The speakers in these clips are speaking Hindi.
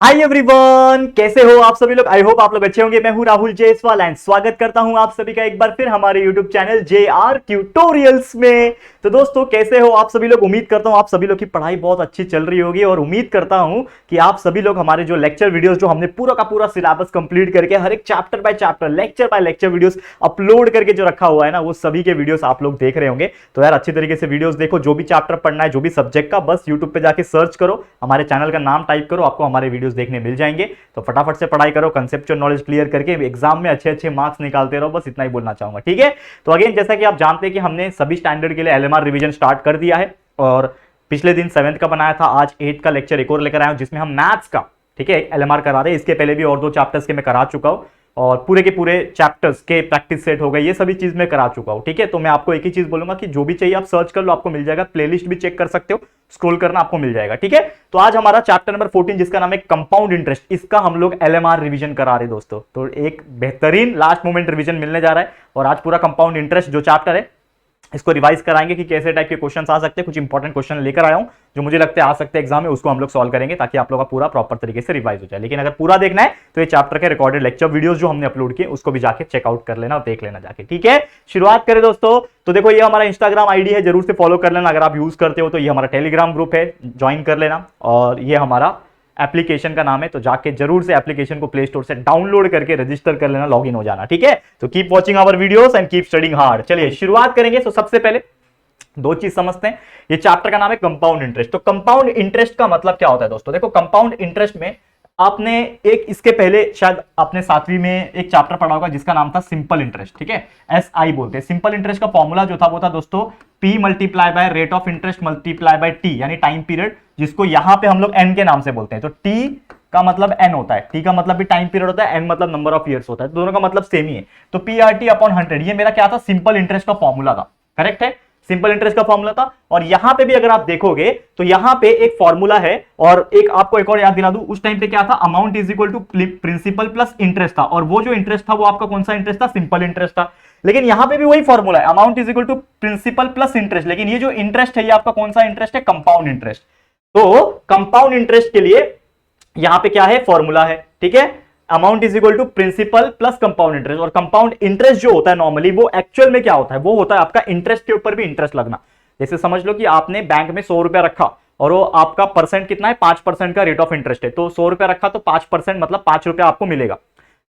हाय एवरीवन, कैसे हो आप सभी लोग। आई होप आप लोग अच्छे होंगे। मैं हूं राहुल जायसवाल एंड स्वागत करता हूं आप सभी का एक बार फिर हमारे यूट्यूब चैनल JR ट्यूटोरियल्स में। तो दोस्तों कैसे हो आप सभी लोग। उम्मीद करता हूं आप सभी लोग की पढ़ाई बहुत अच्छी चल रही होगी और उम्मीद करता हूं कि आप सभी लोग हमारे जो लेक्चर वीडियोस जो हमने पूरा का पूरा सिलेबस कंप्लीट करके हर एक chapter by chapter lecture by lecture videos upload करके जो रखा हुआ है ना, वो सभी के वीडियोस आप लोग देख रहे होंगे। तो यार अच्छी तरीके से वीडियोस देखो। जो भी चैप्टर पढ़ना है, जो भी सब्जेक्ट का, बस यूट्यूब पे जाके सर्च करो, हमारे चैनल का नाम टाइप करो, आपको हमारे वीडियोस देखने मिल जाएंगे। तो फटाफट से पढ़ाई करो, कंसेप्चुअल नॉलेज क्लियर करके एग्जाम में अच्छे अच्छे मार्क्स निकालते रहो। बस इतना ही बोलना चाहूंगा, ठीक है। तो अगेन जैसा कि आप जानते हैं कि हमने सभी स्टैंडर्ड के लिए LMR रिवीजन स्टार्ट कर दिया है और पिछले दिन 7th का बनाया था। आज 8th का लेक्चर एक और लेकर आया हूं जिसमें हम मैथ्स का, ठीक है, LMR करा रहे हैं। इसके पहले भी और 2 चैप्टर्स के मैं करा चुका हूं और पूरे के पूरे चैप्टर्स के प्रैक्टिस सेट हो गए, ये सभी चीज मैं करा चुका हूं, ठीक है। तो मैं आपको एक ही चीज बोलूंगा कि जो भी चाहिए आप सर्च कर लो, आपको मिल जाएगा। प्लेलिस्ट भी चेक कर सकते हो, स्क्रॉल करना आपको मिल जाएगा, ठीक है। तो आज हमारा चैप्टर नंबर 14 जिसका नाम है कंपाउंड इंटरेस्ट, इसका हम लोग LMR रिवीजन करा रहे हैं दोस्तों। तो एक बेहतरीन लास्ट मोमेंट रिवीजन मिलने जा रहा है और आज पूरा कंपाउंड इंटरेस्ट जो चैप्टर है इसको रिवाइज कराएंगे कि कैसे टाइप के क्वेश्चंस आ सकते हैं। कुछ इंपॉर्टेंट क्वेश्चन लेकर आया हूं जो मुझे लगता है आ सकते हैं एग्जाम में, उसको हम लोग सॉल्व करेंगे ताकि आप लोगों का पूरा प्रॉपर तरीके से रिवाइज हो जाए। लेकिन अगर पूरा देखना है तो ये चैप्टर के रिकॉर्डेड लेक्चर वीडियोस जो हमने अपलोड किए उसको भी जाके चेकआउट कर लेना और देख लेना जाके, ठीक है। शुरुआत करें दोस्तों। तो देखो ये हमारा इंस्टाग्राम आईडी है, जरूर से फॉलो कर लेना अगर आप यूज करते हो तो। ये हमारा टेलीग्राम ग्रुप है, ज्वाइन कर लेना। और ये हमारा एप्लीकेशन का नाम है, तो जाके जरूर से एप्लीकेशन को प्ले स्टोर से डाउनलोड करके रजिस्टर कर लेना, लॉगिन हो जाना, ठीक है। तो keep watching our videos and keep studying hard. चलिए शुरुआत करेंगे। तो सबसे पहले 2 चीज समझते हैं। ये चैप्टर का नाम है कंपाउंड इंटरेस्ट। तो कंपाउंड इंटरेस्ट का मतलब क्या होता है दोस्तों। देखो कंपाउंड इंटरेस्ट में आपने एक इसके पहले शायद आपने 7वीं में एक चैप्टर पढ़ा होगा जिसका नाम था सिंपल इंटरेस्ट, ठीक है। SI बोलते हैं। सिंपल इंटरेस्ट का फॉर्मूला जो था वो था दोस्तों P multiply by rate of interest multiply by T, यानी टाइम पीरियड, जिसको यहां पे हम लोग N के नाम से बोलते हैं। तो T का मतलब N होता है, T का मतलब भी टाइम पीरियड होता है, N मतलब नंबर ऑफ ईयर्स होता है, दोनों का मतलब सेम ही है। तो PRT अपॉन 100 ये मेरा क्या था, सिंपल इंटरेस्ट का फॉर्मूला था, करेक्ट है। सिंपल इंटरेस्ट का फॉर्मूला था। और यहां पे भी अगर आप देखोगे तो यहां पे एक फॉर्मूला है और एक आपको एक और याद दिला दूं, उस टाइम पे क्या था, amount is equal to principal plus interest था। और वो जो इंटरेस्ट था वो आपका कौन सा इंटरेस्ट था, सिंपल इंटरेस्ट था। लेकिन यहां पे भी वही फॉर्मूला है, amount is equal to principal plus interest. लेकिन ये जो इंटरेस्ट है ये आपका कौन सा इंटरेस्ट है, कंपाउंड इंटरेस्ट। तो कंपाउंड इंटरेस्ट के लिए यहां पे क्या है, फॉर्मूला है, ठीक है। Amount is equal to principal plus compound interest. और कंपाउंड इंटरेस्ट जो होता है नॉर्मली वो एक्चुअल में क्या होता है, वो होता है आपका इंटरेस्ट के ऊपर भी इंटरेस्ट लगना। जैसे समझ लो कि आपने बैंक में 100 रुपया रखा और वो आपका परसेंट कितना है, 5% का रेट ऑफ इंटरेस्ट है। तो 100 रुपया रखा तो 5% मतलब 5 रुपया आपको मिलेगा।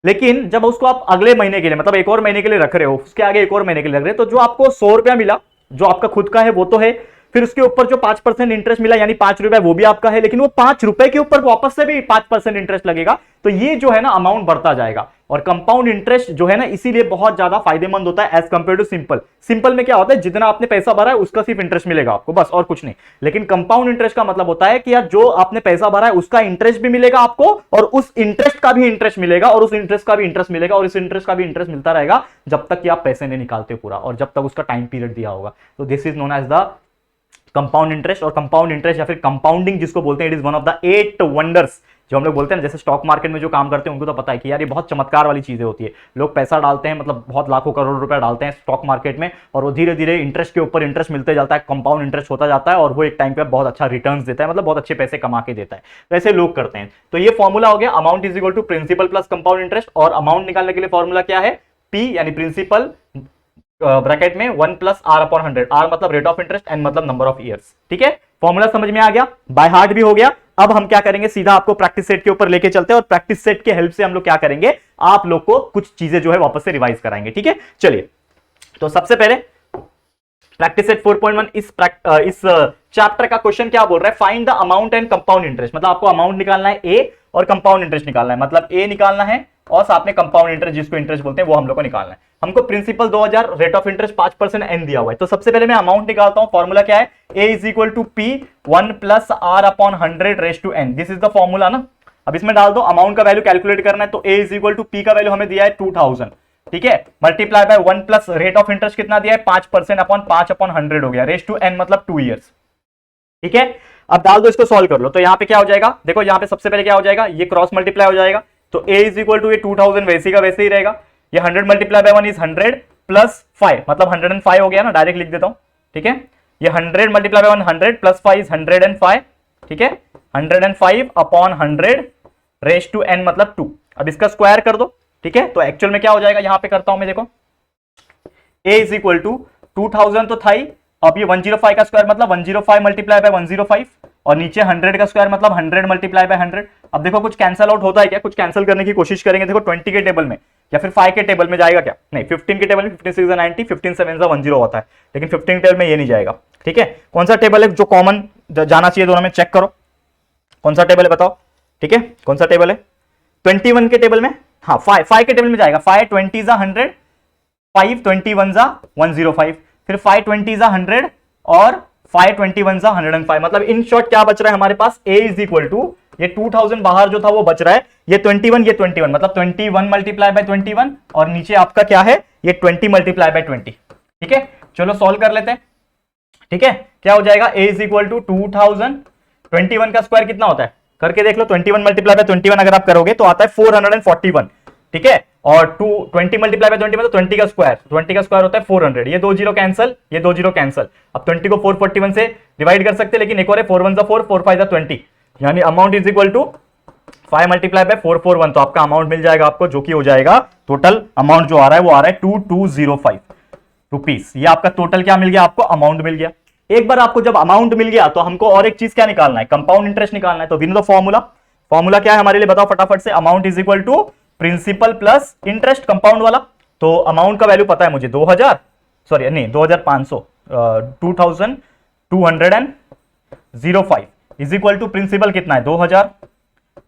लेकिन जब उसको आप अगले महीने के लिए मतलब एक और महीने के लिए रख रहे हो, उसके आगे एक और महीने के लिए रख रहे हो, तो जो आपको 100 रुपया मिला जो आपका खुद का है वो तो है, फिर उसके ऊपर जो 5% इंटरेस्ट मिला यानी 5 रुपए वो भी आपका है, लेकिन वो 5 रुपए के ऊपर वापस से भी 5% इंटरेस्ट लगेगा। तो ये जो है ना अमाउंट बढ़ता जाएगा। और कंपाउंड इंटरेस्ट जो है ना इसीलिए बहुत ज्यादा फायदेमंद होता है as compare to simple. Simple में क्या होता है, जितना आपने पैसा भरा है उसका सिर्फ इंटरेस्ट मिलेगा आपको, बस और कुछ नहीं। लेकिन कंपाउंड इंटरेस्ट का मतलब होता है कि यार जो आपने पैसा भरा है उसका इंटरेस्ट भी मिलेगा आपको और उस इंटरेस्ट का भी इंटरेस्ट मिलेगा और उस इंटरेस्ट का भी इंटरेस्ट मिलेगा और इस इंटरेस्ट का भी इंटरेस्ट मिलता रहेगा जब तक कि आप पैसे नहीं निकालते पूरा और जब तक उसका टाइम पीरियड दिया होगा। तो this is known as the compound interest. और कंपाउंड इंटरेस्ट या फिर कंपाउंडिंग जिसको बोलते हैं, it is one of the 8 wonders जो हम लोग बोलते हैं ना। जैसे स्टॉक मार्केट में जो काम करते हैं उनको तो पता है कि यार ये बहुत चमत्कार वाली चीजें होती है। लोग पैसा डालते हैं, मतलब बहुत लाखों करोड़ रुपए डालते हैं स्टॉक मार्केट में और वो धीरे धीरे इंटरेस्ट के ऊपर इंटरेस्ट मिलते जाता है, कंपाउंड इंटरेस्ट होता जाता है और वो एक टाइम पे बहुत अच्छा रिटर्न्स देता है, मतलब बहुत अच्छे पैसे कमा के देता है। तो ऐसे लोग करते हैं। तो ये फॉर्मूला हो गया, amount is equal to principal plus compound interest. और अमाउंट निकालने के लिए फॉर्मूला क्या है, पी यानी प्रिंसिपल ब्रैकेट में 1 प्लस आर अपॉन 100। आर मतलब रेट ऑफ इंटरेस्ट, एन मतलब नंबर ऑफ ईयर्स, ठीक है। फॉर्मूला समझ में आ गया, बाय हार्ट भी हो गया। अब हम क्या करेंगे, सीधा आपको प्रैक्टिस सेट के ऊपर लेके चलते हैं और प्रैक्टिस सेट के हेल्प से हम लोग क्या करेंगे, आप लोग को कुछ चीजें जो है वापस से रिवाइज कराएंगे, ठीक है। चलिए तो सबसे पहले प्रैक्टिस सेट 4.1 इस चैप्टर का क्वेश्चन क्या बोल रहा है, find the amount and compound interest. मतलब आपको अमाउंट निकालना है ए और कंपाउंड इंटरेस्ट निकालना है, मतलब ए निकालना है और साथ में कंपाउंड इंटरेस्ट जिसको इंटरेस्ट बोलते हैं वो हम लोग को निकालना है। हमको principal 2000, rate of interest 5% n दिया हुआ है। तो सबसे पहले मैं अमाउंट निकालता हूं। फॉर्मूला क्या है, A is equal to P 1 plus are upon 100 raise to N. This is the formula ना। अब इसमें डाल दो, अमाउंट का वैल्यू कैलकुलेट करना है। तो ए इज इक्वल टू पी का वैल्यू हमें दिया है 2000, ठीक है, multiply by 1 plus rate of interest कितना दिया है 5% अपॉन 5 अपॉन 100 हो गया, रेज टू एन मतलब 2 ईयर्स, ठीक है। अब डाल दो, इसको सॉल्व कर लो। तो यहां पे क्या हो जाएगा, देखो यहां पे सबसे पहले क्या हो जाएगा, ये क्रॉस मल्टीप्लाई हो जाएगा। तो a इज इक्वल टू ये 2000 वैसे का वैसे ही रहेगा। ये 100 मल्टीप्लाई बाय 1 इज 100 प्लस 5 मतलब 105 हो गया ना, डायरेक्ट लिख देता हूं, ठीक है। ये 100 मल्टीप्लाई बाय 1 100 प्लस 5 इज 105, ठीक है। 105 अपॉन 100 रेस टू n मतलब 2। अब इसका स्क्वायर कर दो, ठीक है। तो एक्चुअल में क्या हो जाएगा, यहां पे करता हूं मैं, देखो a इज इक्वल टू 2000 तो था ही, अब ये 105 का स्क्वायर मतलब 105 मल्टीप्लाई बाय 105, और नीचे 100 का स्क्वायर मतलब 100 मल्टीप्लाई बाय 100। अब देखो कुछ कैंसल आउट होता है क्या, कुछ कैंसिल करने की कोशिश करेंगे। देखो 20 के टेबल में या फिर 5 के टेबल में जाएगा क्या, नहीं 15 के टेबल में 15 6 90, 15 7 10 होता है, लेकिन 15 टेबल में ये नहीं जाएगा, ठीक है। कौन सा टेबल है जो कॉमन जाना चाहिए दोनों में, चेक करो कौन सा टेबल है बताओ, ठीक है। कौन सा टेबल है, 21 के टेबल में, हाँ 5 के टेबल में जाएगा। 5 20 जा 100, 5 21 जा 105, फिर 5 20 जा 100 और 5 21 जा 105। मतलब इन शॉर्ट क्या बच रहा है हमारे पास, a इज इक्वल टू ये 2000 बाहर जो था वो बच रहा है, ये 21 ये 21 मतलब 21 मल्टीप्लाई बाय 21, और नीचे आपका क्या है, ये 20 मल्टीप्लाई बाय 20, ठीक है। चलो सॉल्व कर लेते हैं, ठीक है। क्या हो जाएगा, a इज इक्वल टू 2000, 21 का स्क्वायर कितना होता है करके देख लो, 21 मल्टीप्लाई बाय 21 अगर आप करोगे तो आता है 441, ठीक है। और 20 मल्टीप्लाई बाय 20 मतलब 20 का स्क्वायर होता है 400। ये 2 जीरो कैंसल, ये 2 जीरो कैंसल। अब 20 को 441 से डिवाइड कर सकते हैं, लेकिन एक और है 4 1 4 4 5 20, यानी amount is equal to 5 multiply by 441। तो आपका अमाउंट मिल जाएगा आपको, जो कि हो जाएगा टोटल अमाउंट जो आ रहा है वो आ रहा है 2205 रुपीस। ये आपका टोटल क्या मिल गया, आपको अमाउंट मिल गया। एक बार आपको जब अमाउंट मिल गया तो हमको और एक चीज क्या निकालना है, कंपाउंड इंटरेस्ट निकालना है। तो विन द फॉर्मूला क्या है हमारे लिए बताओ फटाफट से, amount is equal to principal plus interest compound वाला। तो अमाउंट का वैल्यू पता है मुझे 2205 इज इक्वल टू प्रिंसिपल कितना है 2000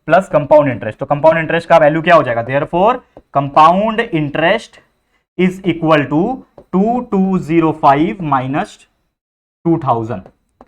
प्लस कंपाउंड इंटरेस्ट। तो कंपाउंड इंटरेस्ट का वैल्यू क्या हो जाएगा, therefore compound interest is equal to 2205 minus 2000,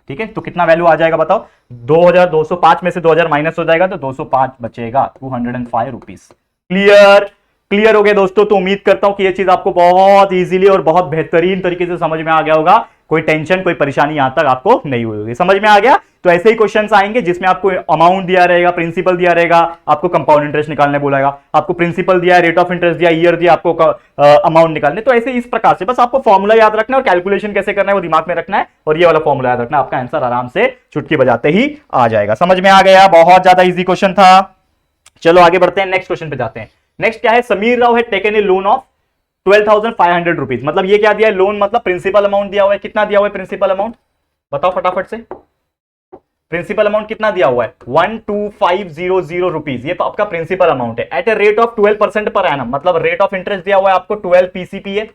ठीक है। तो कितना वैल्यू आ जाएगा बताओ, 2205 में से 2000 माइनस हो जाएगा तो 205 बचेगा, 205 रुपीस। क्लियर हो गया दोस्तों। तो उम्मीद करता हूं कि ये चीज आपको बहुत इजीली और बहुत बेहतरीन तरीके से समझ में आ गया होगा, कोई टेंशन कोई परेशानी यहां तक आपको नहीं हुई होगी, समझ में आ गया। तो ऐसे ही क्वेश्चंस आएंगे जिसमें आपको अमाउंट दिया रहेगा, प्रिंसिपल दिया रहेगा, आपको कंपाउंड इंटरेस्ट निकालने बोलेगा, आपको प्रिंसिपल दिया, रेट ऑफ इंटरेस्ट दिया, ईयर दिया, आपको अमाउंट निकालने। तो ऐसे इस प्रकार से बस आपको फॉर्मूला याद रखना है और कैलकुलेशन कैसे करना है वो दिमाग में रखना है, और ये वाला फॉर्मूला याद रखना है, आपका आंसर आराम से चुटकी बजाते ही आ जाएगा। समझ में आ गया, बहुत ज्यादा इजी क्वेश्चन था। चलो आगे बढ़ते हैं, नेक्स्ट क्वेश्चन पे जाते हैं। नेक्स्ट क्या है, समीर राव है taken a loan of 12,500 rupees. मतलब ये क्या दिया है, लोन मतलब प्रिंसिपल अमाउंट दिया हुआ है। कितना दिया हुआ है प्रिंसिपल अमाउंट, बताओ फटाफट से, प्रिंसिपल अमाउंट कितना दिया हुआ है 12,500 रुपीज। ये तो आपका प्रिंसिपल अमाउंट है एट ए रेट ऑफ 12% पर एनम। मतलब रेट ऑफ इंटरेस्ट दिया हुआ है आपको 12 पीसीपी है,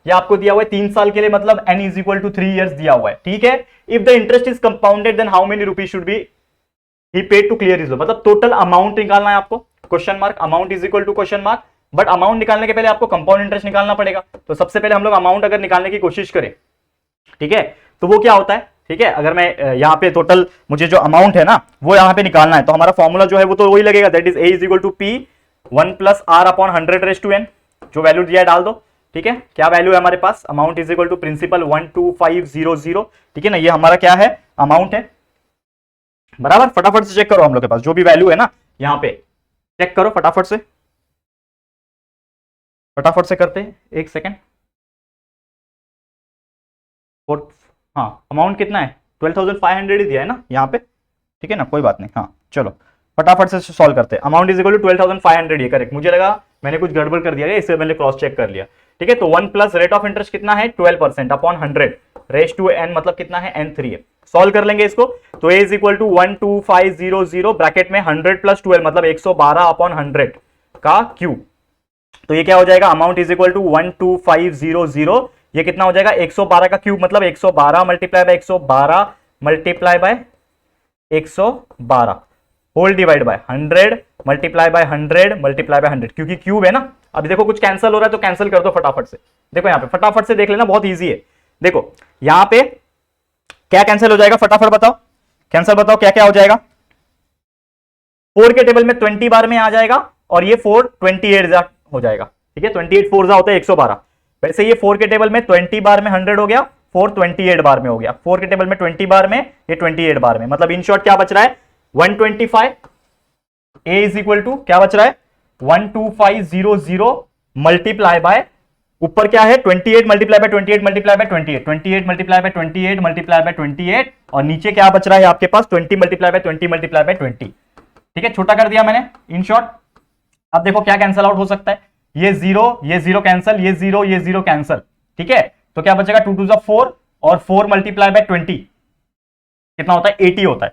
या आपको दिया हुआ है 3 साल के लिए, मतलब n is equal to 3 years दिया हुआ है, ठीक है। If the interest is compounded then how many rupees should be he paid to clear his loan. मतलब टोटल अमाउंट निकालना है आपको, question mark, amount is equal to question mark. But amount निकालने के पहले आपको कंपाउंड इंटरेस्ट निकालना पड़ेगा। तो सबसे पहले हम लोग अमाउंट अगर निकालने की कोशिश करें, ठीक है, तो वो क्या होता है, ठीक है। अगर मैं यहाँ पे टोटल मुझे जो अमाउंट है ना वो यहाँ पे निकालना है, तो हमारा फॉर्मूला जो है वो तो वही लगेगा, that is a is equal to p 1 plus r upon 100 raise to n। जो वैल्यू दिया है डाल दो, ठीक है। क्या वैल्यू है हमारे पास, amount is equal to principal 12500, ठीक है ना। ये हमारा क्या है, अमाउंट है, बराबर। फटाफट से चेक करो, हम लोग के पास जो भी वैल्यू है ना यहाँ पे चेक करो फटाफट से करते हैं, एक सेकेंड। हाँ अमाउंट कितना है 12,500 ही दिया है ना यहाँ पे, ठीक है ना, कोई बात नहीं। हाँ चलो फटाफट से सॉल्व करते हैं। अमाउंट इज इक्वल टू 12,500, ये करेक्ट। मुझे लगा मैंने कुछ गड़बड़ कर दिया है, इससे मैंने क्रॉस चेक कर लिया, ठीक है। तो 1 प्लस रेट ऑफ इंटरेस्ट कितना है 12% अपॉन 100 रेज टू n, मतलब कितना है n3 है। सॉल्व कर लेंगे इसको, तो a is equal to 12500 bracket में 100 प्लस 12 मतलब 112 अपॉन 100 का क्यूब। तो ये क्या हो जाएगा, अमाउंट इज इक्वल टू 12500, ये कितना हो जाएगा 112 का क्यूब, मतलब 112 multiply by 112 multiply by 112 whole divide by 100 multiply by 100 multiply by 100, क्योंकि क्यूब है ना। अभी देखो कुछ कैंसिल हो रहा है तो कैंसिल कर दो फटाफट से। देखो यहाँ पे फटाफट से देख लेना, बहुत इजी है। देखो यहाँ पे क्या कैंसिल हो जाएगा, फटाफट बताओ, कैंसिल बताओ क्या क्या हो जाएगा। 4 के टेबल में 20 बार में आ जाएगा, और ये 4 28 हो जाएगा, ठीक है। 28 4 होता है 112। वैसे ये 4 के टेबल में 20 बार में 100 हो गया, 4 28 बार में हो गया। 4 के टेबल में 20 बार में, ये 28 बार में, मतलब इन शॉर्ट क्या बच रहा है 125। a इज इक्वल टू क्या बच रहा है 12500 मल्टीप्लाई बाय, ऊपर क्या है 28 multiply by 28 multiply by 28, 28 multiply by 28 multiply by 28, और नीचे क्या बच रहा है आपके पास 20 मल्टीप्लाई बाय 20 मल्टीप्लाई बाय 20। ठीक है, छोटा कर दिया मैंने इन शॉर्ट। अब देखो क्या कैंसल आउट हो सकता है, ये जीरो कैंसल, ये जीरो कैंसल। ठीक है, तो क्या बचेगा, 2 2 4 और 4 मल्टीप्लाई बाय 20 कितना होता है, 80 होता है।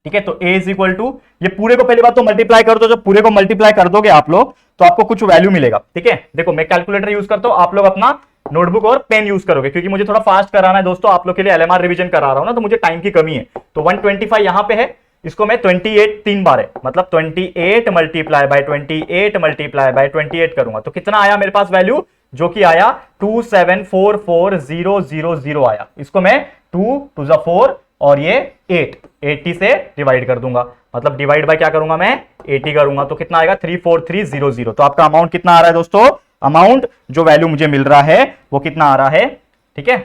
ठीक है, तो a इज इक्वल टू, ये पूरे को पहली बात तो मल्टीप्लाई कर दो, जब पूरे को मल्टीप्लाई कर दोगे आप लोग तो आपको कुछ वैल्यू मिलेगा। ठीक है, देखो मैं कैलकुलेटर यूज करता हूं, आप लोग अपना नोटबुक और पेन यूज करोगे, क्योंकि मुझे थोड़ा फास्ट कराना है दोस्तों, आप लोग के लिए एलएमआर रिवीजन करा रहा हूं ना, तो मुझे टाइम की कमी है। तो 125 यहां पे है, इसको मैं 28 3 बार है, मतलब 28 मल्टीप्लाई बाय 28 मल्टीप्लाई बाय 28 करूंगा, तो कितना आया मेरे पास वैल्यू, जो कि आया 2744000 आया। इसको मैं 2 2 4 और ये 80 से डिवाइड कर दूंगा, मतलब डिवाइड बाय क्या करूंगा मैं, 80 करूंगा, तो कितना आएगा 34300। तो आपका अमाउंट कितना आ रहा है दोस्तों, अमाउंट जो वैल्यू मुझे मिल रहा है वो कितना आ रहा है, ठीक है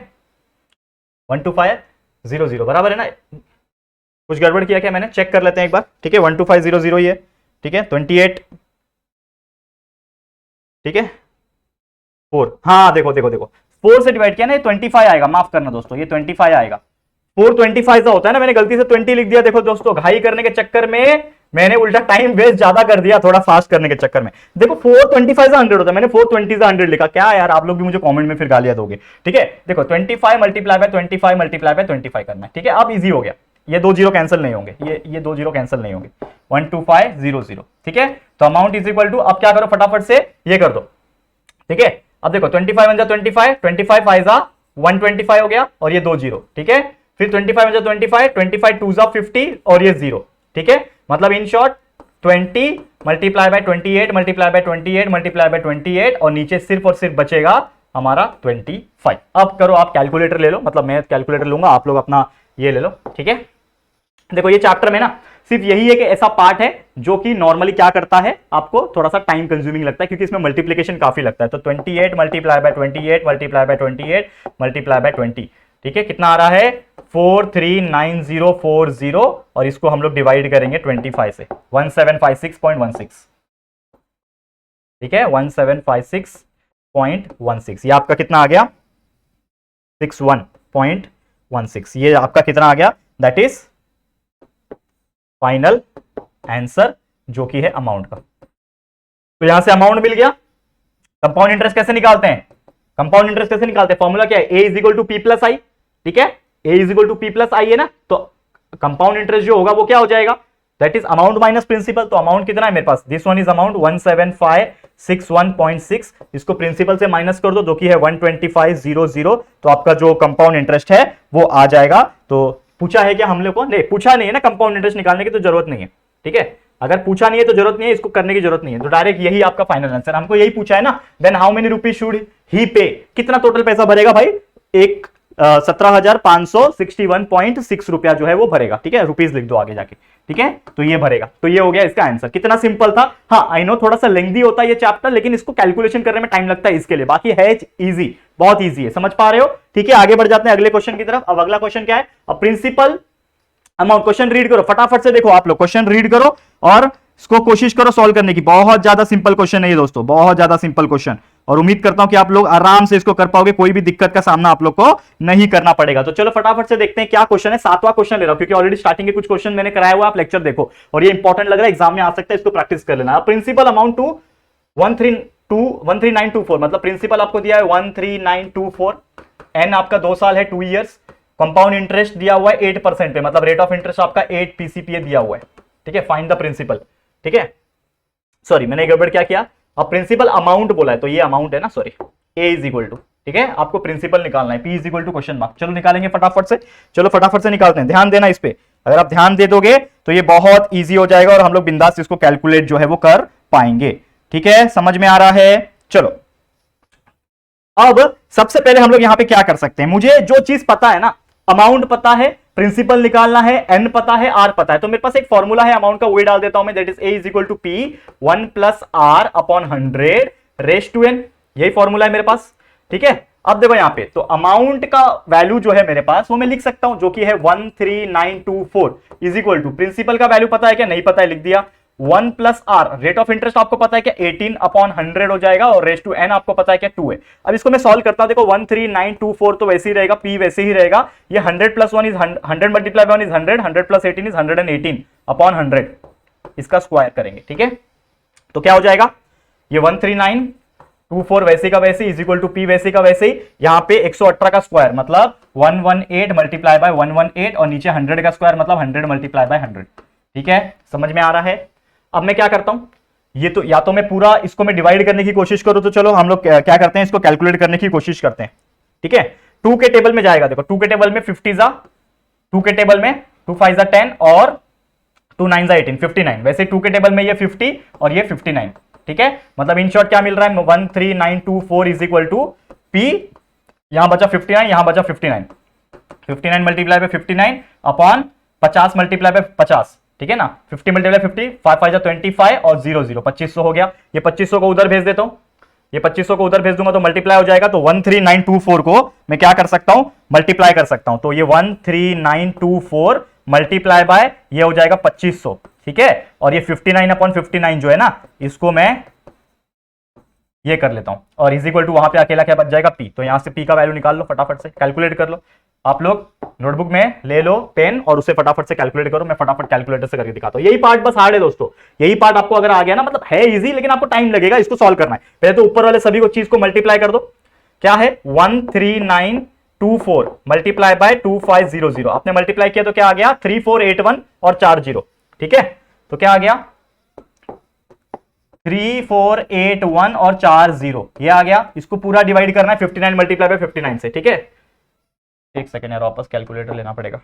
12500 बराबर है ना। कुछ गड़बड़ किया क्या मैंने, चेक कर लेते हैं एक बार। ठीक है, 12500 ही है। ठीक है, 28, ठीक है 4, हाँ देखो देखो देखो 4 से डिवाइड किया ना, ये 25 आएगा, माफ करना दोस्तों, ये 25 आएगा। 425 होता है ना, मैंने गलती से 20 लिख दिया। देखो दोस्तों, घाई करने के चक्कर में मैंने उल्टा टाइम वेस्ट ज्यादा कर दिया, थोड़ा फास्ट करने के चक्कर में। देखो 425 से 100 होता है, मैंने 420 से 100 लिखा, क्या यार आप लोग भी मुझे कमेंट में फिर गालियां दोगे। ठीक है, देखो 25 मल्टीप्लाई बाय 25 मल्टीप्लाई बाय 25 करना है। ठीक है, अब इजी हो गया, ये 2 जीरो कैंसिल नहीं होंगे, ये 2 जीरो कैंसिल नहीं होंगे, 12500। ठीक है, तो अमाउंट इज इक्वल टू, अब क्या करो फटाफट से ये कर दो। ठीक है, अब देखो 25 बन जा 25, 25 5 जा 125 हो गया, और ये 2 जीरो। ठीक है, फिर 25 बन जा 25, 25 2 जा 50 और ये 0। ठीक है, मतलब in short 20 multiply by 28 multiply by 28 multiply by 28, और नीचे सिर्फ और सिर्फ बचेगा हमारा 25। अब करो आप कैलकुलेटर ले लो, मतलब मैं कैलकुलेटर लूंगा, आप लोग अपना ये ले लो। ठीक है, देखो ये चैप्टर में ना सिर्फ यही है कि ऐसा पार्ट है जो कि नॉर्मली क्या करता है, आपको थोड़ा सा टाइम कंज्यूमिंग लगता है, क्योंकि इसमें मल्टीप्लिकेशन काफी लगता है। तो 28 multiply by 28 multiply by 28 multiply by 20, ठीक है, कितना आ रहा है 439040, और इसको हम लोग डिवाइड करेंगे 25 से, 1756.16। ठीक है, 1756.16, ये आपका कितना आ गया 61.16, ये आपका कितना आ गया, दैट इज फाइनल आंसर, जो कि है अमाउंट का। तो यहां से अमाउंट मिल गया। कंपाउंड इंटरेस्ट कैसे निकालते हैं, कंपाउंड इंटरेस्ट कैसे निकालते हैं, फॉर्मूला क्या है, a is equal to P plus I. ठीक है, a is equal to P plus I है ना, तो कंपाउंड इंटरेस्ट जो होगा वो क्या हो जाएगा, that is amount minus principal. तो अमाउंट कितना है मेरे पास, दिस वन इज अमाउंट 17561.6, इसको प्रिंसिपल से माइनस कर दो, जो कि है 12500, तो आपका जो कंपाउंड इंटरेस्ट है वो आ जाएगा। तो पूछा है क्या हम लोग को, नहीं पूछा नहीं है ना, कंपाउंड इंटरेस्ट निकालने की तो जरूरत नहीं है। ठीक है, अगर पूछा नहीं है तो जरूरत नहीं है, इसको करने की जरूरत नहीं है, तो डायरेक्ट यही आपका फाइनल आंसर। हमको यही पूछा है ना, then how many rupees should he pay, कितना टोटल पैसा भरेगा भाई, एक 17,561.6 रुपया जो है वो भरेगा। ठीक है, रुपीज लिख दो आगे जाके। ठीक है, तो ये भरेगा, तो ये हो गया इसका आंसर। कितना सिंपल था। हाँ आई नो थोड़ा सा लेंथी होता है ये चैप्टर, लेकिन इसको कैलकुलेशन करने में टाइम लगता है इसके लिए, बाकी है इजी, बहुत इजी है, समझ पा रहे हो। ठीक है, आगे बढ़ जाते हैं अगले क्वेश्चन की तरफ। अब अगला क्वेश्चन क्या है, अब प्रिंसिपल अमाउंट, क्वेश्चन रीड करो फटाफट से, देखो आप लोग क्वेश्चन रीड करो और इसको कोशिश करो सॉल्व करने की। बहुत ज्यादा सिंपल क्वेश्चन है ये दोस्तों, बहुत ज्यादा सिंपल क्वेश्चन, और उम्मीद करता हूं कि आप लोग आराम से इसको कर पाओगे, कोई भी दिक्कत का सामना आप लोग को नहीं करना पड़ेगा। तो चलो फटाफट से देखते हैं क्या क्वेश्चन है। 7वां क्वेश्चन ले रहा हूं, क्योंकि ऑलरेडी स्टार्टिंग के कुछ क्वेश्चन मैंने कराया हुआ, आप लेक्चर देखो, और ये इंपॉर्टेंट लग रहा है, एग्जाम में आ सकता है, इसको प्रैक्टिस कर लेना। प्रिंसिपल अमाउंट टू 13924, मतलब प्रिंसिपल आपको दिया है 13924, एन आपका 2 साल है 2 ईयर्स, कंपाउंड इंटरेस्ट दिया हुआ है 8% पे, मतलब रेट ऑफ इंटरेस्ट आपका 8 पीसीपीए दिया हुआ है। ठीक है, फाइंड द प्रिंसिपल। ठीक है, सॉरी मैंने गड़बड़ क्या किया, अब प्रिंसिपल अमाउंट बोला है, तो ये अमाउंट है ना, sorry a is equal to, ठीक है आपको प्रिंसिपल निकालना है, p is equal to question mark. चलो निकालेंगे फटाफट से, चलो फटाफट से निकालते हैं, ध्यान देना इस पे, अगर आप ध्यान दे दोगे तो ये बहुत इजी हो जाएगा, और हम लोग बिंदास इसको कैलकुलेट जो है वो कर पाएंगे। ठीक है, समझ में आ रहा है। चलो अब सबसे पहले हम लोग यहां पे क्या कर सकते हैं, मुझे जो चीज पता है ना, अमाउंट पता है, प्रिंसिपल निकालना है, एन पता है, आर पता है, तो मेरे पास एक फॉर्मूला है अमाउंट का, वही डाल देता हूं मैं, that is a is equal to p 1 plus r upon 100 raise to n, यही फॉर्मूला है मेरे पास। ठीक है, अब देखो यहां पे, तो अमाउंट का वैल्यू जो है मेरे पास वो मैं लिख सकता हूं, जो कि है 13924 इज इक्वल टू, प्रिंसिपल का वैल्यू पता है क्या, नहीं पता है, लिख दिया 1 plus r, rate of interest आपको पता है क्या 18 अपॉन 100 हो जाएगा, और रेज टू एन आपको पता है क्या 2 है। अब इसको मैं सॉल्व करता हूं, देखो 13924 तो वैसे ही रहेगा, p वैसे ही रहेगा, ये 100 plus 1 is 100 multiply bye 1 is 100, 100 plus 18 is 118 upon 100। इसका स्क्वायर करेंगे, ठीक है। तो क्या हो जाएगा, ये 13924 वैसे का वैसे इज इक्वल टू पी वैसे का वैसे ही, यहां पे 118 का स्क्वायर मतलब 118 मल्टीप्लाई बाय 118 और नीचे 100 का स्क्वायर मतलब 100 मल्टीप्लाई बाय 100, ठीक है। समझ में आ रहा है। अब मैं क्या करता हूं, ये तो या तो मैं पूरा इसको मैं डिवाइड करने की कोशिश करूं, तो चलो हम लोग क्या करते हैं, इसको कैलकुलेट करने की कोशिश करते हैं, ठीक है। 2 के टेबल में जाएगा, देखो 2 के टेबल में 50 जा, 2 के टेबल में 2 5 जा 10 और 2 9 जा 18, 59। वैसे 2 के टेबल में ये 50 और ये 59, ठीक है। मतलब इन शॉर्ट क्या मिल रहा है, 13924 इज इक्वल टू पी, यहां बचा 59, यहां बचा 59, 59 multiply by 59 upon 50 multiply by 50, ठीक है ना। 50 मल्टीप्लाई 50, 5 5 25 और 0 0 2500 हो गया। ये 2500 को उधर भेज देता हूं, ये 2500 को उधर भेज दूंगा तो मल्टीप्लाई हो जाएगा। तो 13924 को मैं क्या कर सकता हूं, मल्टीप्लाई कर सकता हूं। तो ये 13924 मल्टीप्लाई बाय ये हो जाएगा 2500, ठीक है। और ये 59 अपॉन 59 जो है ना, इसको मैं ये कर लेता हूं और इज इक्वल टू वहां पे अकेला क्या बच जाएगा, पी। तो यहां से पी का वैल्यू निकाल लो, फटाफट से कैलकुलेट कर लो। आप लोग नोटबुक में ले लो पेन और उसे फटाफट से कैलकुलेट करो, मैं फटाफट कैलकुलेटर से करके दिखाता हूं। यही पार्ट बस हार्ड है दोस्तों, यही पार्ट आपको अगर आ गया ना, मतलब है इजी लेकिन आपको टाइम लगेगा इसको सॉल्व करना है। पहले तो ऊपर वाले सभी को चीज को मल्टीप्लाई कर दो, क्या है 13924 मल्टीप्लाई बाय 2500, आपने मल्टीप्लाई किया तो क्या आ गया 3481 और 40, ठीक है। तो क्या आ गया 3481 और 40, ये आ गया। इसको पूरा डिवाइड करना है 59 मल्टीप्लाई बाय 59 से, ठीक है। एक सेकेंड यार, वापस कैलकुलेटर लेना पड़ेगा,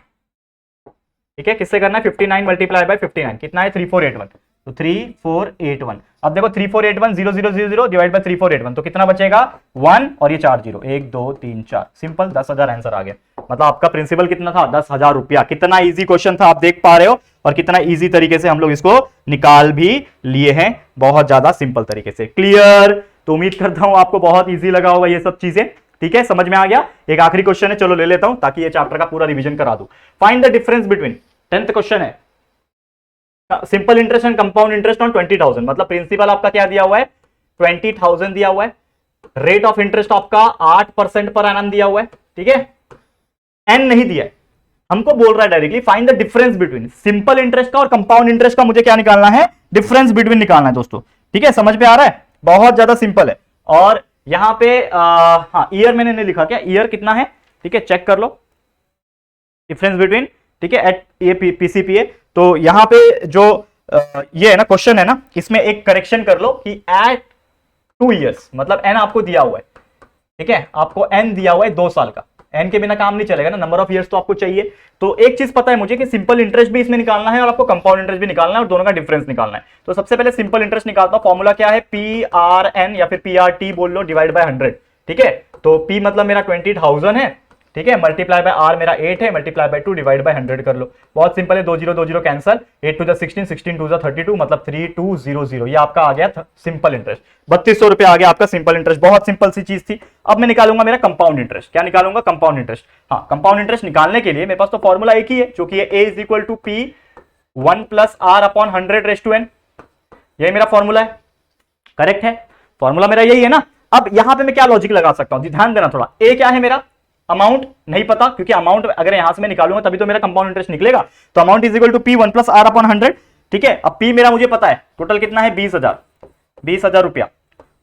ठीक है। किससे करना है, 59 मल्टीप्लाई बाय 59 कितना है 3481, तो 3481। अब देखो 3481 0 0 0 0 डिवाइड बाय 3481 तो कितना बचेगा 1 और ये 4 0, 1 2 3 4, सिंपल 10,000 आंसर आ गया। मतलब आपका प्रिंसिपल कितना था 10,000 रुपया। कितना इजी क्वेश्चन था आप देख पा रहे हो, और कितना इजी तरीके से हम लोग इसको निकाल भी लिए हैं, बहुत ज्यादा सिंपल तरीके से। क्लियर। तो उम्मीद करता हूं आपको बहुत इजी लगा होगा ये सब चीजें, ठीक है, समझ में आ गया। एक आखिरी क्वेश्चन है, चलो ले लेता हूं ताकि ये चैप्टर का पूरा रिवीजन करा दूं। Find the difference between, 10th question है, simple interest and compound interest on 20,000। मतलब प्रिंसिपल आपका क्या दिया हुआ है 20,000 दिया हुआ है, रेट ऑफ इंटरेस्ट आपका 8% पर एनम दिया हुआ है, ठीक है। एन नहीं दिया है, हमको बोल रहा है directly find the difference between simple interest का और कंपाउंड इंटरेस्ट का। मुझे क्या निकालना है, डिफरेंस बिटवीन निकालना है दोस्तों, ठीक है। समझ में आ रहा है, बहुत ज्यादा सिंपल है। और यहां पे हाँ ईयर मैंने नहीं लिखा, क्या ईयर कितना है, ठीक है, चेक कर लो डिफरेंस बिटवीन, ठीक है, एट ये पीसीपीए। तो यहां पे जो ये है ना क्वेश्चन है ना, इसमें एक करेक्शन कर लो कि एट 2 इयर्स, मतलब एन आपको दिया हुआ है, ठीक है, आपको एन दिया हुआ है 2 साल का। एन के बिना काम नहीं चलेगा ना, नंबर ऑफ इयर्स तो आपको चाहिए। तो एक चीज पता है मुझे कि सिंपल इंटरेस्ट भी इसमें निकालना है और आपको कंपाउंड इंटरेस्ट भी निकालना है और दोनों का डिफरेंस निकालना है। तो सबसे पहले सिंपल इंटरेस्ट निकालता हूं। फॉर्मूला क्या है, पी आर एन या फिर पी आर टी बोल लो डिवाइड बाय 100, ठीक है। तो पी मतलब मेरा 20,000 है, ठीक है, मल्टीप्लाई बाय आर मेरा 8 है, मल्टीप्लाई बाय 2 डिवाइड बाय 100 कर लो। बहुत सिंपल है, 2 0 कैंसल, 8 टू 16, 16 टू 32, मतलब 3200। ये आपका आ गया सिंपल इंटरेस्ट, 3200 रुपए आ गया आपका सिंपल इंटरेस्ट। बहुत सिंपल सी चीज थी। अब मैं निकालूंगा मेरा कंपाउंड इंटरेस्ट। क्या निकालूंगा, कंपाउंड इंटरेस्ट। हाँ, कंपाउंड इंटरेस्ट निकालने के लिए मेरे पास तो फॉर्मूला एक ही है, जो कि A is equal to P 1 plus are upon 100 raise to N. यही मेरा फॉर्मूला है, करेक्ट है, फॉर्मूला मेरा यही है ना। अब यहां पे मैं क्या लॉजिक लगा सकता हूं, ध्यान देना थोड़ा। ए क्या है मेरा, अमाउंट नहीं पता, क्योंकि अमाउंट अगर यहां से मैं निकालूंगा तभी तो मेरा कंपाउंड इंटरेस्ट निकलेगा। तो amount is equal to P 1 plus are upon 100, ठीक है। अब पी मेरा मुझे पता है टोटल कितना है 20,000 रुपया।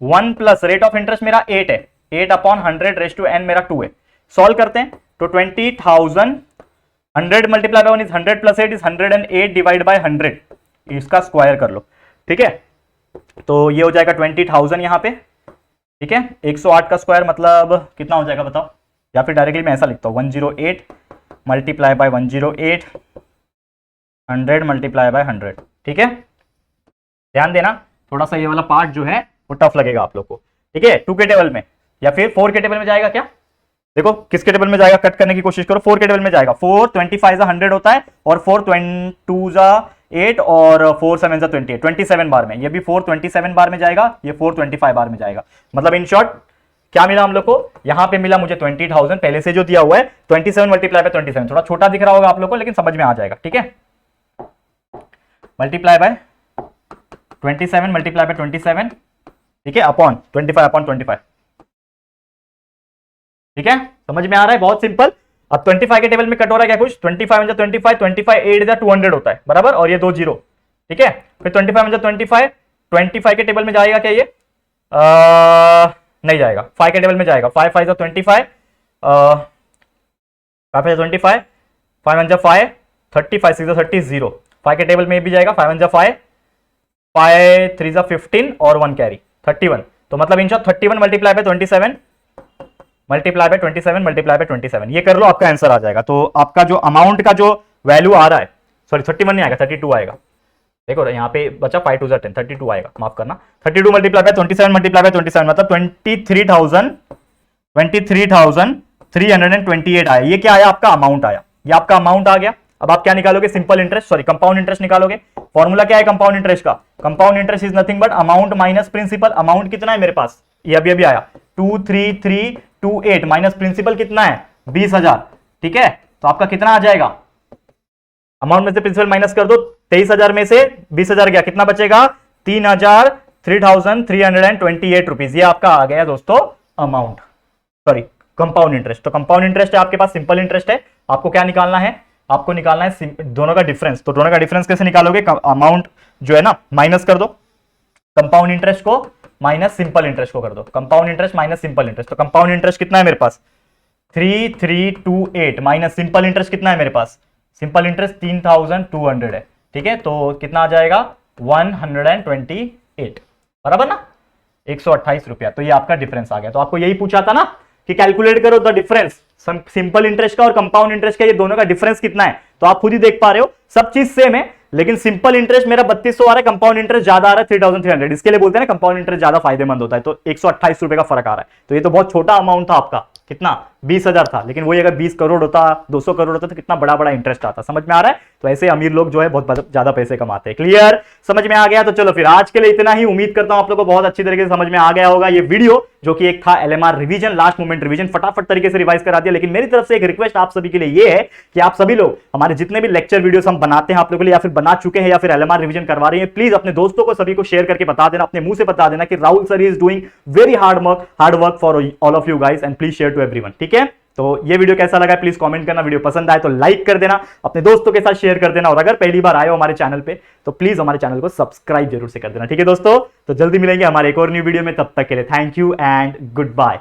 1 प्लस रेट ऑफ इंटरेस्ट मेरा 8 है, 8 अपॉन 100 रेज़ टू एन मेरा 2 है। सॉल्व करते हैं तो 20,000 100 multiply bye 1 is 100 plus 8 is 108 divide by 100, इसका स्क्वायर कर लो, ठीक है। तो ये हो जाएगा 20,000 यहां पे, ठीक है। 108 का स्क्वायर मतलब कितना हो जाएगा बताओ, या फिर डायरेक्टली मैं ऐसा लिखता हूं 108 मल्टीप्लाई बाय 108 100 मल्टीप्लाई बाय 100, ठीक है। ध्यान देना थोड़ा सा, ये वाला पार्ट जो है वो टफ लगेगा आप लोग को, ठीक है। 2 के टेबल में या फिर 4 के टेबल में जाएगा क्या, देखो किसके टेबल में जाएगा, कट करने की कोशिश करो। 4 के टेबल में जाएगा। 4 25 100 होता है और 4 2 8 और 4 7 28, 27 बार में। ये भी 4 27 बार में जाएगा, ये 4 25 बार में जाएगा। मतलब इन शॉर्ट क्या मिला हम लोग को, यहां पे मिला मुझे 20,000 पहले से जो दिया हुआ है। 27 मल्टीप्लाई बाय 27 थोड़ा छोटा दिख रहा होगा आप लोग को, लेकिन समझ में आ जाएगा, ठीक है। मल्टीप्लाई बाय 27 मल्टीप्लाई बाय 27, ठीक है, अपॉन 25 अपॉन 25, ठीक है। समझ में आ रहा है, बहुत सिंपल। अब 25 के टेबल में कट हो रहा है क्या कुछ, 25 25 25 8 200 होता है बराबर, और ये 2 0, ठीक है। फिर 25 मतलब 25 के टेबल में जाएगा क्या ये? नहीं जाएगा, 5 के टेबल में जाएगा। 5 5 25, 5 25, 5 1 5, 30, 5 6 30, 0। 5 के टेबल में भी जाएगा। 5 1 5, 5 3 15 और 1 कैरी 31। तो मतलब in short 31 multiply by 27 multiply by 27 multiply by 27, ये कर लो, आपका आंसर आ जाएगा। तो आपका जो अमाउंट का जो वैल्यू आ रहा है, सॉरी 31 नहीं आएगा, 32 आएगा। देखो यहाँ पे बचा 5 2 10, 32 आएगा, माफ करना। 32 मल्टीप्लाई बाय 27 मल्टीप्लाई बाय 27 मतलब 23,328 आया। ये क्या आया? आपका अमाउंट आया, ये आपका अमाउंट आ गया। अब आप क्या निकालोगे? Simple interest, sorry compound interest निकालोगे। फॉर्मूला क्या है कंपाउंड इंटरेस्ट का? Compound interest is nothing but amount minus principal. Amount कितना है मेरे पास? ये अभी आया 23328 माइनस प्रिंसिपल कितना है? 20,000। ठीक है, तो आपका कितना आ जाएगा? अमाउंट में से प्रिंसिपल माइनस कर दो, 23,000 में से 20,000 गया, कितना बचेगा? 3,328 रुपीज। ये आपका आ गया दोस्तों अमाउंट, सॉरी कंपाउंड इंटरेस्ट। तो कंपाउंड इंटरेस्ट है आपके पास, सिंपल इंटरेस्ट है। आपको क्या निकालना है? आपको निकालना है दोनों का डिफरेंस। तो दोनों का डिफरेंस कैसे निकालोगे? अमाउंट जो है ना माइनस कर दो, कंपाउंड इंटरेस्ट को माइनस सिंपल इंटरेस्ट को कर दो। Compound interest minus simple interest, तो कंपाउंड इंटरेस्ट कितना है मेरे पास? 3328 माइनस सिंपल इंटरेस्ट कितना है मेरे पास? सिंपल इंटरेस्ट 3,200 है। ठीक है, तो कितना आ जाएगा? 128, बराबर ना, 128 रुपया। तो ये आपका डिफरेंस आ गया। तो आपको यही पूछा था ना कि कैलकुलेट करो द डिफरेंस सिंपल इंटरेस्ट का और कंपाउंड इंटरेस्ट का, ये दोनों का डिफरेंस कितना है। तो आप खुद ही देख पा रहे हो, सब चीज सेम है, लेकिन सिंपल इंटरेस्ट मेरा 3200 आ रहा है, कंपाउंड इंटरेस्ट ज्यादा आ रहा है 3,300। इसके लिए बोलते हैं ना कंपाउंड इंटरेस्ट ज्यादा फायदेमंद होता है। तो 128 रुपए का फर्क आ रहा है। तो ये तो बहुत छोटा अमाउंट था आपका, कितना? 20,000 था, लेकिन वही अगर 20 करोड़ होता, 200 करोड़ होता तो कितना बड़ा बड़ा इंटरेस्ट आता। समझ में आ रहा है? तो ऐसे अमीर लोग जो है बहुत ज्यादा पैसे कमाते हैं। क्लियर? समझ में आ गया? तो चलो फिर आज के लिए इतना ही। उम्मीद करता हूं आप लोगों को बहुत अच्छी तरीके से समझ में आ गया होगा ये वीडियो, जो कि एक था LMR revision, last moment revision, फटाफट तरीके से रिवाइज करा दिया। लेकिन मेरी तरफ से एक रिक्वेस्ट आप सभी के लिए ये है कि आप सभी लोग हमारे जितने भी लेक्चर वीडियोस हम बनाते हैं आप लोगों के लिए, या फिर बना चुके हैं या फिर एलएमआर रिवीजन करवा रहे हैं, प्लीज अपने दोस्तों को सभी को शेयर करके बता देना, अपने मुंह से बता देना कि Rahul sir is doing very hard work for all of you guys and please share to everyone. ठीक है, तो ये वीडियो कैसा लगा प्लीज कमेंट करना। वीडियो पसंद आए तो लाइक कर देना, अपने दोस्तों के साथ शेयर कर देना, और अगर पहली बार आए हो हमारे चैनल पे तो प्लीज हमारे चैनल को सब्सक्राइब जरूर से कर देना। ठीक है दोस्तों, तो जल्दी मिलेंगे हमारे एक और न्यू वीडियो में, तब तक के लिए thank you and good bye.